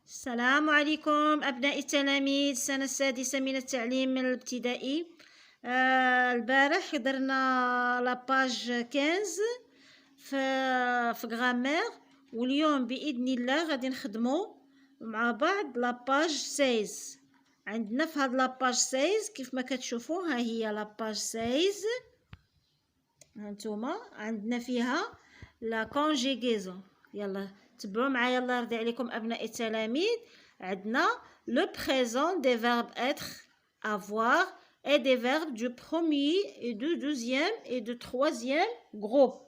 السلام عليكم أبناء التلاميذ السنة السادسة من التعليم الابتدائي. البارح درنا لاباج 15 في غرامير، واليوم بإذن الله غادي نخدمو مع بعض لاباج 16. عندنا في هاد لاباج 16 كيف ما كتشوفوا، ها هي لاباج 16. هانتوما عندنا فيها لا كونجيغيزون. يلا تبعوا معايا، الله يرضي عليكم أبناء التلاميذ. عندنا لو بريزون des verbes être, avoir et des verbes du premier et du deuxième et du troisième groupe.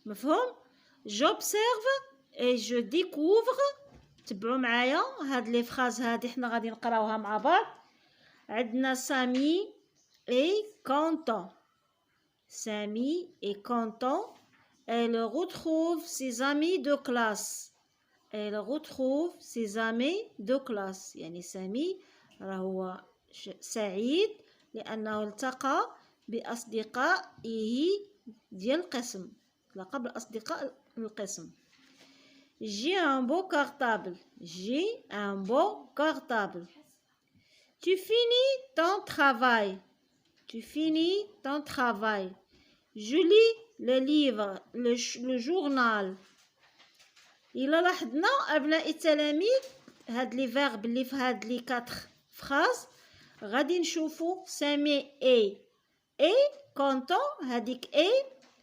مفهوم؟ j'observe et je découvre. تبعوا معايا هاد لي فراز هادي حنا غادي نقراوها مع بعض. عندنا سامي et content. Samy est content. Elle retrouve ses amis de classe. Elle retrouve ses amis de classe. يعني سامي راهو سعيد لأنه التقى بأصدقائه ديال القسم. التقى بأصدقاء القسم. J'ai un beau cartable. J'ai un beau cartable. Tu finis ton travail. Tu finis ton travail. Je lis le livre, le journal. إلا لاحظنا أبناء التلاميذ هاد لي فيرب اللي في هاد لي 4 فراز غادي نشوفو سامي اي كونطون. هاديك اي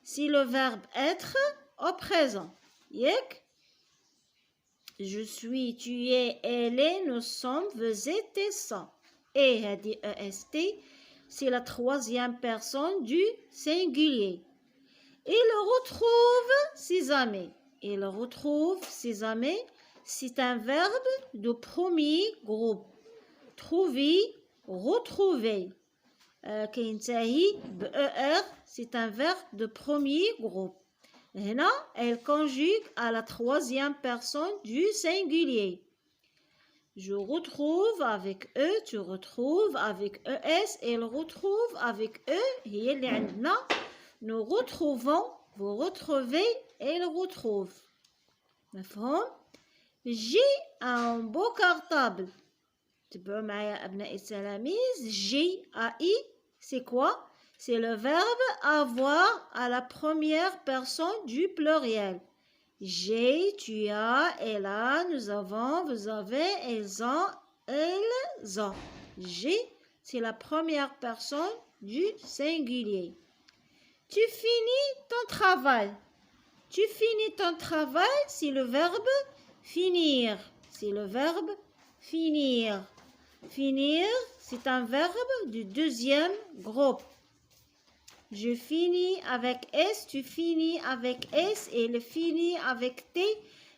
سي لو فيرب اتر au présent ياك. je suis, tu es, elle est, nous sommes, vous êtes, ça. Et هادي est c'est la troisième personne du singulier. Il retrouve ses amis. Il retrouve ses amis. C'est un verbe de premier groupe. Trouver, retrouver. كينتهي ب ER. C'est un verbe de premier groupe. هنا elle conjugue à la troisième personne du singulier. Je retrouve avec eux, tu retrouves avec ES, et elle retrouve avec eux, هي اللي عندنا. Nous retrouvons, vous retrouvez, elle retrouve. مفهوم؟ J'ai un beau cartable. تبعوا معايا أبناء التلاميذ. J'ai, AI, c'est quoi? C'est le verbe avoir à la première personne du pluriel. J'ai, tu as, elle a, nous avons, vous avez, elles ont, elles ont. J'ai, c'est la première personne du singulier. Tu finis ton travail. Tu finis ton travail, c'est le verbe finir. C'est le verbe finir. Finir, c'est un verbe du deuxième groupe. Je finis avec S, tu finis avec S, et le finit avec T.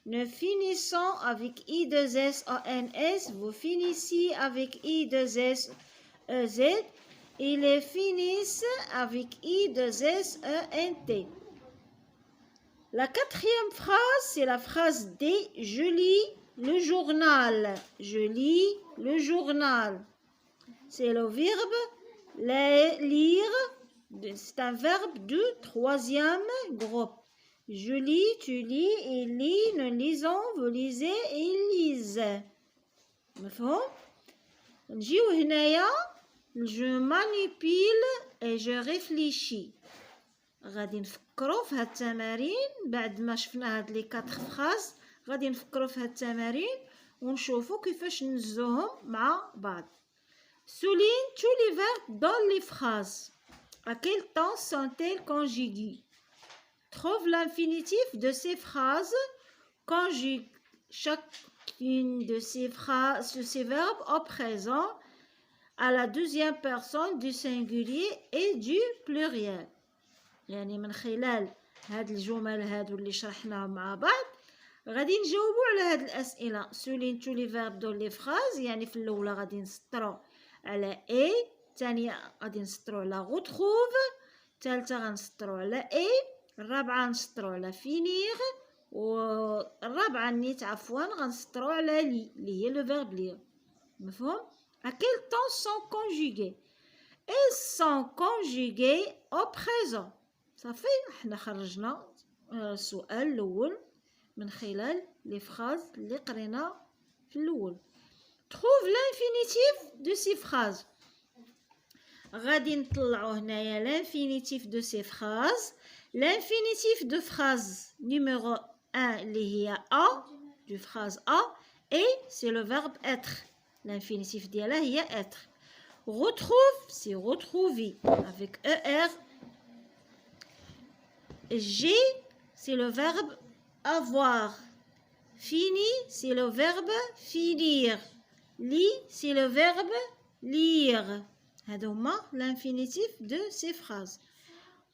Nous finissons avec I2SONS, vous finissez avec I2SEZ, et les finissent avec I2SENT. La quatrième phrase, c'est la phrase D. Je lis le journal. Je lis le journal. C'est le verbe lire. C'est un verbe du troisième groupe. Je lis, tu lis, il lit, nous lisons, vous lisez, ils lisent. مفهوم؟ نجيو هنايا je manipule et je réfléchis. غادي نفكروا في هاد التمارين بعد ما شفنا هاد لي 4 فراز. غادي نفكروا في هاد التمارين ونشوفوا كيفاش نزوهم مع بعض. Souligne tous les verbes dans les phrases. À quel temps sont-elles conjuguées? Trouve l'infinitif de ces phrases. Conjugue chacune de ces phrases, de ces verbes au présent à la deuxième personne du singulier et du pluriel. يعني من خلال هاد الجمل هادو اللي شرحناهم مع بعض غادي نجاوبوا على هاد الأسئلة. Souligne tous les verbes dans les phrases. يعني في الأولى غادي نسطروا على اي، الثانية غادي نسطروا على retrouve، الثالثة غنسطروا على اي، الرابعة نسطروا على finir، والرابعة نيت عفوا غنسطروا على لي اللي هي لو فيرب لير. مفهوم؟ À quel temps sont conjuguées? Elles sont conjuguées au présent. صافي حنا خرجنا السؤال الأول من خلال les phrases اللي قرينا في الأول. Trouve l'infinitif de ces phrases. غادي نطلعو هنايا l'infinitif de ces phrases. L'infinitif de phrase numéro 1 اللي هي A, du phrase A, et c'est le verbe être. L'infinitif ديالها هي être. Retrouve, c'est retrouver avec ER. J'ai, c'est le verbe avoir. Fini, c'est le verbe finir. Lis, c'est le verbe lire. هذوما l'infinitif de ces phrases.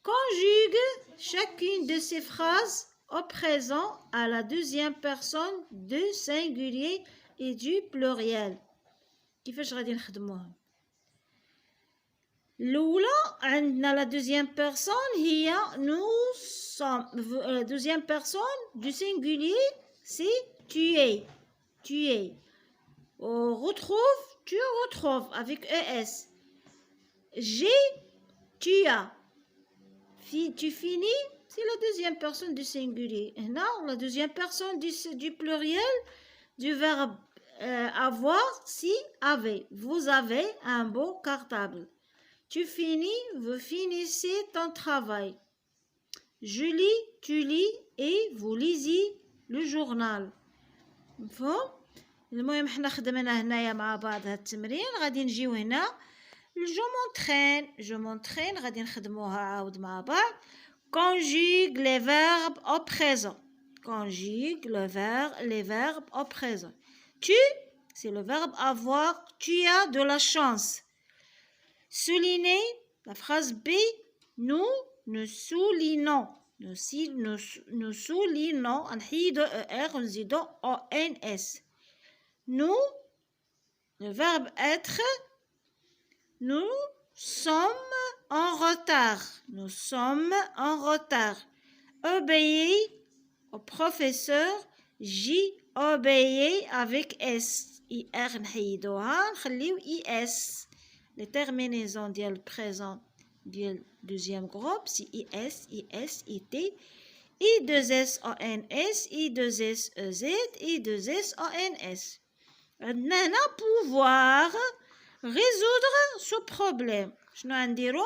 Conjugue chacune de ces phrases au présent à la deuxième personne du singulier et du pluriel. كيفاش غادي نخدموها؟ الأولى عندنا la deuxième personne هي nous sommes. La deuxième personne du singulier c'est tu es. Tu es. Retrouve, tu retrouves avec ES. J'ai, tu as. Tu finis, c'est la deuxième personne du singulier. Non, la deuxième personne du pluriel du verbe avoir, si, avait. Vous avez un beau cartable. Tu finis, vous finissez ton travail. Je lis, tu lis et vous lisez le journal. مفهوم؟ المهم حنا خدمنا هنايا مع بعض هاد التمرين. غادي نجيو هنا جو مونترين غادي نخدموها عاود مع بعض. Conjugue les verbes au présent. Conjugue les verbes au présent. Tu, c'est le verbe avoir. Tu as de la chance. Souligner, la phrase B. Nous soulignons. Nous soulignons. نحيدو ER ونزيدو ONS. Nous, le verbe être. Nous sommes en retard. Nous sommes en retard. Obéir au professeur. J'y obéis avec S. IR نحيدوها نخليو IS. Les terminaisons ديال présent ديال deuxième groupe c'est IS, IS, IT. I2S ONS, I2S EZ, I2S ONS. عندنا هنا pouvoir résoudre ce problème. شنو غنديرو؟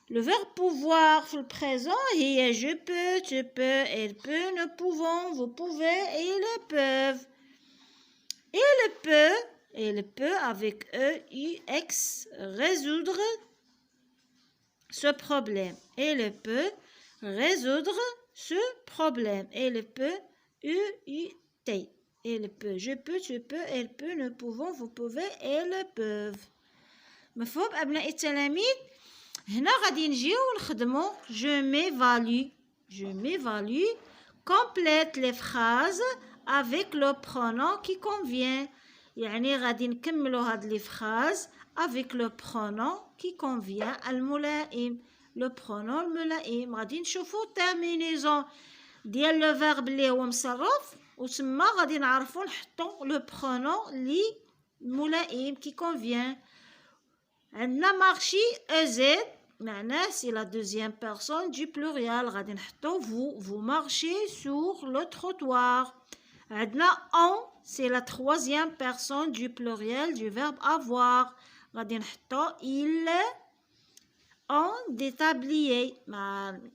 Le verbe pouvoir في présent هي je peux, tu peux, elle peut, nous pouvons, vous pouvez, ils peuvent. Il peut avec EUX résoudre ce problème. Il peut résoudre ce problème. Il peut UUT. Il peut, je peux, tu peux, elle peut, nous pouvons, vous pouvez, elles peuvent. مفهوم أبناء التلاميذ؟ هنا غادي نجيو نخدمو je m'évalue. Je m'évalue. Complète les phrases avec le pronom qui convient. يعني غادي نكملو هاد لي phrases avec le pronom qui convient الملائم. Le pronom الملائم. غادي نشوفو terminaison ديال لو فيرب اللي هو مصرف وتما غادي نعرفو نحطو لو pronom لي ملائم qui convient. عندنا مارشي EZ معناه c'est la deuxième personne du pluriel. غادي نحطو vous marchez sur le trottoir. عندنا on c'est la troisième personne du pluriel du verbe avoir. غادي نحطو il ont des tabliers.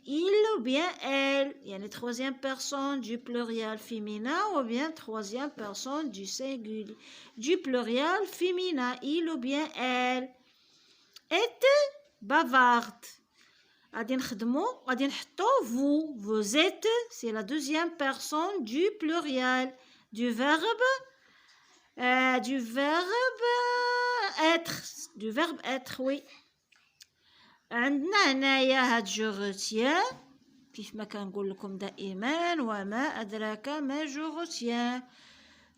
Il ou bien elle يعني troisième personne du pluriel féminin ou bien troisième personne du singulier du pluriel féminin. Il ou bien elle est bavarde. غادي نحطو vous êtes c'est la deuxième personne du pluriel du verbe être oui. عندنا هنايا هاد je retiens كيف ما كنقول لكم دائما وما أدراك ما je retiens.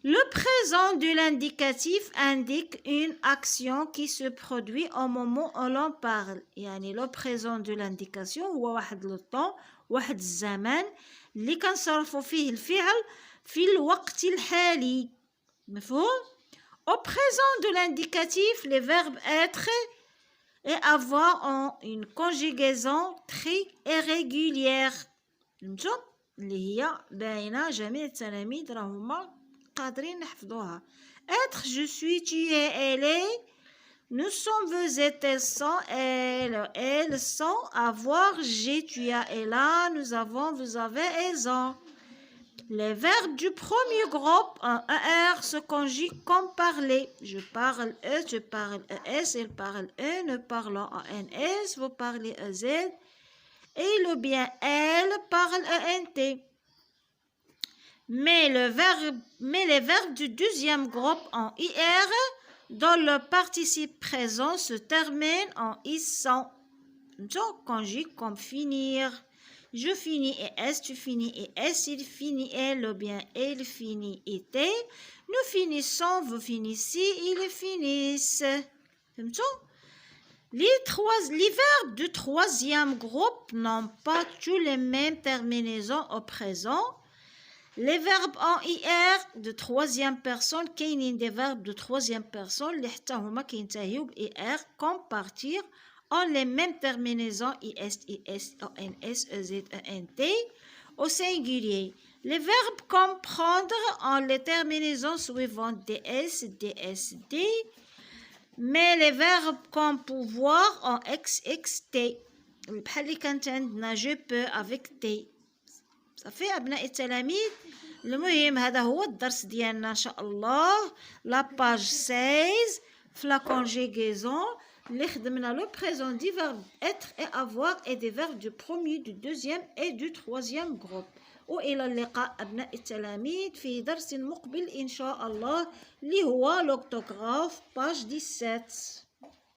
Le présent de l'indicatif indique une action qui se produit au moment où l'on parle. يعني le présent de l'indication هو واحد لو طون واحد الزمان اللي كنصرفو فيه الفعل في الوقت الحالي. مفهوم؟ Au présent de l'indicatif, les verbes être et avoir ont une conjugaison très irrégulière. اللي هي باينة جميع التلاميذ راهما قادرين نحفظوها. être je suis tu es elle est nous sommes vous êtes elles sont elles sont avoir j'ai tu as elle a nous avons vous avez elles ont. Les verbes du premier groupe en ER se conjuguent comme parler. Je parle E, tu parles ES, il parle E, nous parlons en NS, vous parlez EZ. Et le bien elle parle ENT. Mais les verbes du deuxième groupe en IR, dont le participe présent se termine en ISSON. Donc, conjugue comme finir. Je finis et S, tu finis et S, il finit et le bien il finit et T. Nous finissons, vous finissez, ils finissent. Les verbes du troisième groupe n'ont pas tous les mêmes terminaisons au présent. Les verbes en IR de troisième personne, كاينين des verbes de troisième personne اللي حتى هما كينتهيو ب IR comme partir ont les mêmes terminaisons IS, IS, ONS, EZ, ENT au singulier. Les verbes comme prendre ont les terminaisons suivantes DS, DSD, mais les verbes comme pouvoir ont XXT. بحال اللي كانت عندنا je peux avec T. صافي أبناء التلاميذ. المهم هذا هو الدرس ديالنا إن شاء الله لا باج 16 في لا كونجيغيزون اللي خدمنا لو بريزون دي فيرب être et avoir et des verbes du premier du deuxième et du troisième groupe. وإلى اللقاء أبناء التلاميذ في درس مقبل إن شاء الله اللي هو لوكتوغراف باج 17.